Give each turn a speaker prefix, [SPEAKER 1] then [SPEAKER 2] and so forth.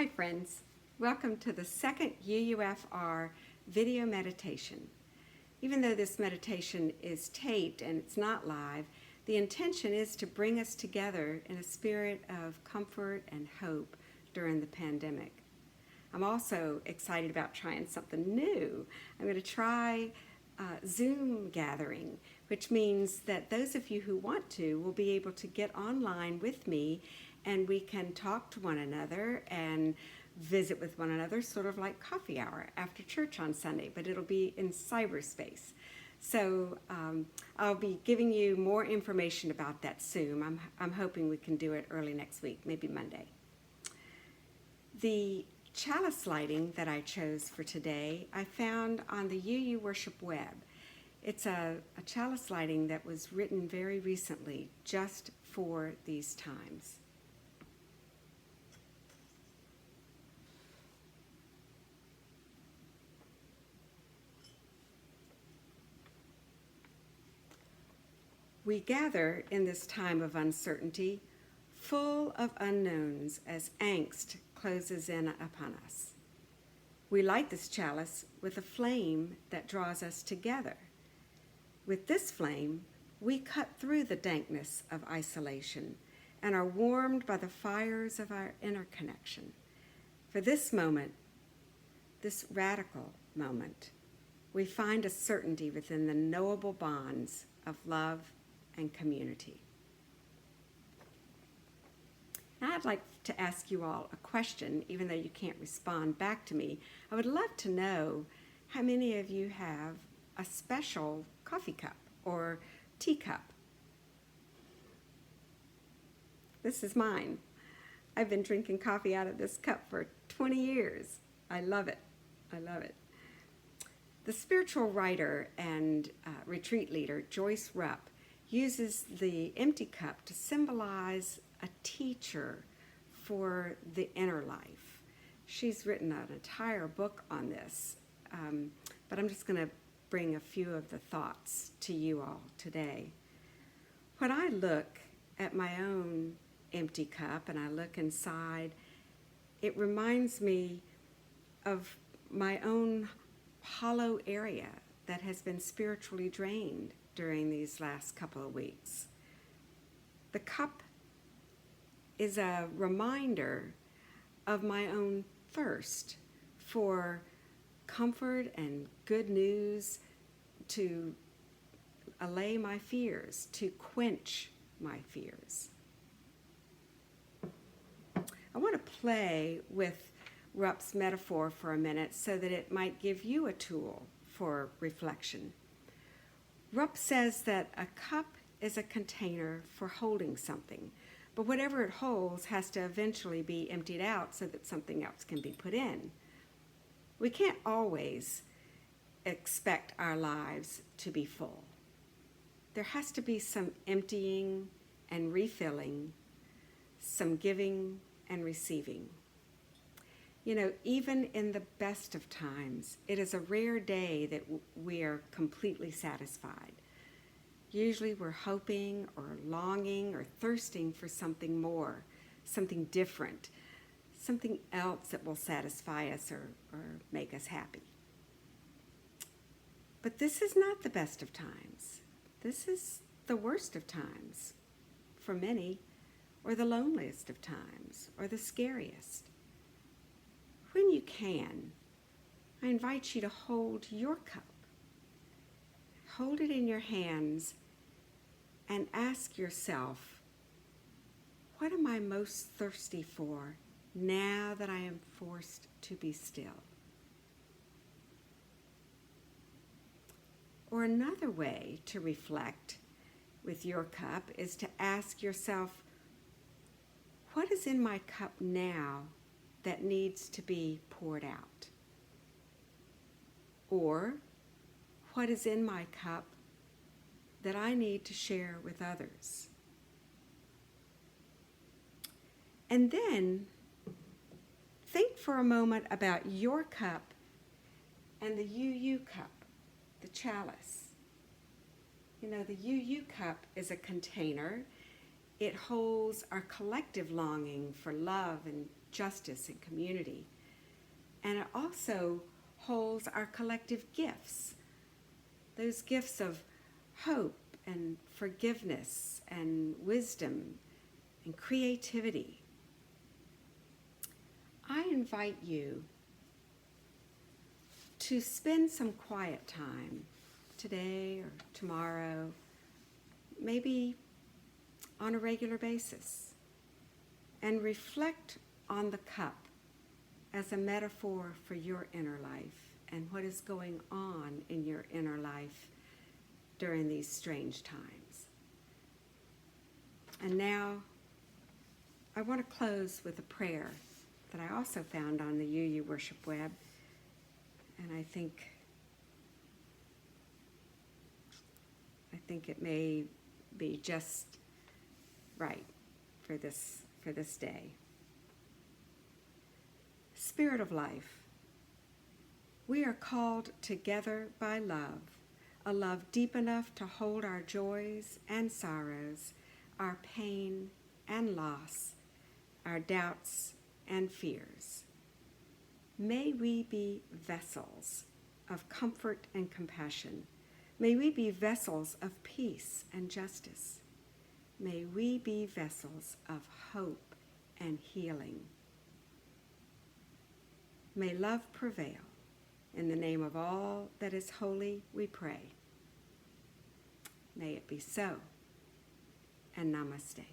[SPEAKER 1] Hi friends, welcome to the second UUFR video meditation. Even though this meditation is taped and it's not live, the intention is to bring us together in a spirit of comfort and hope during the pandemic. I'm also excited about trying something new. I'm going to try Zoom gathering, which means that those of you who want to will be able to get online with me and we can talk to one another and visit with one another, sort of like coffee hour after church on Sunday, but it'll be in cyberspace. So I'll be giving you more information about that soon. I'm hoping we can do it early next week, maybe Monday. The chalice lighting that I chose for today, I found on the UU Worship web. It's a chalice lighting that was written very recently just for these times. We gather in this time of uncertainty, full of unknowns as angst closes in upon us. We light this chalice with a flame that draws us together. With this flame, we cut through the dankness of isolation and are warmed by the fires of our interconnection. For this moment, this radical moment, we find a certainty within the knowable bonds of love and community. Now I'd like to ask you all a question, even though you can't respond back to me. I would love to know how many of you have a special coffee cup or teacup. This is mine. I've been drinking coffee out of this cup for 20 years. I love it. I love it. The spiritual writer and retreat leader, Joyce Rupp, uses the empty cup to symbolize a teacher for the inner life. She's written an entire book on this, but I'm just going to bring a few of the thoughts to you all today. When I look at my own empty cup and I look inside, it reminds me of my own hollow area that has been spiritually drained during these last couple of weeks. The cup is a reminder of my own thirst for comfort and good news, to allay my fears, to quench my fears. I want to play with Rupp's metaphor for a minute so that it might give you a tool for reflection. Rupp says that a cup is a container for holding something, but whatever it holds has to eventually be emptied out so that something else can be put in. We can't always expect our lives to be full. There has to be some emptying and refilling, some giving and receiving. You know, even in the best of times, it is a rare day that we are completely satisfied. Usually we're hoping or longing or thirsting for something more, something different, something else that will satisfy us or make us happy. But this is not the best of times. This is the worst of times for many, or the loneliest of times, or the scariest. When you can, I invite you to hold your cup. Hold it in your hands and ask yourself, what am I most thirsty for now that I am forced to be still? Or another way to reflect with your cup is to ask yourself, what is in my cup now that needs to be poured out? Or what is in my cup that I need to share with others? And then think for a moment about your cup and the UU cup, the chalice. You know, the UU cup is a container. It holds our collective longing for love and justice and community. And it also holds our collective gifts, those gifts of hope and forgiveness and wisdom and creativity. I invite you to spend some quiet time today or tomorrow, maybe on a regular basis, and reflect on the cup as a metaphor for your inner life and what is going on in your inner life during these strange times. And now I want to close with a prayer that I also found on the UU Worship web, and I think it may be just right for this day. Spirit of life, we are called together by love, a love deep enough to hold our joys and sorrows, our pain and loss, our doubts and fears. May we be vessels of comfort and compassion. May we be vessels of peace and justice. May we be vessels of hope and healing. May love prevail. In the name of all that is holy, we pray. May it be so, and namaste.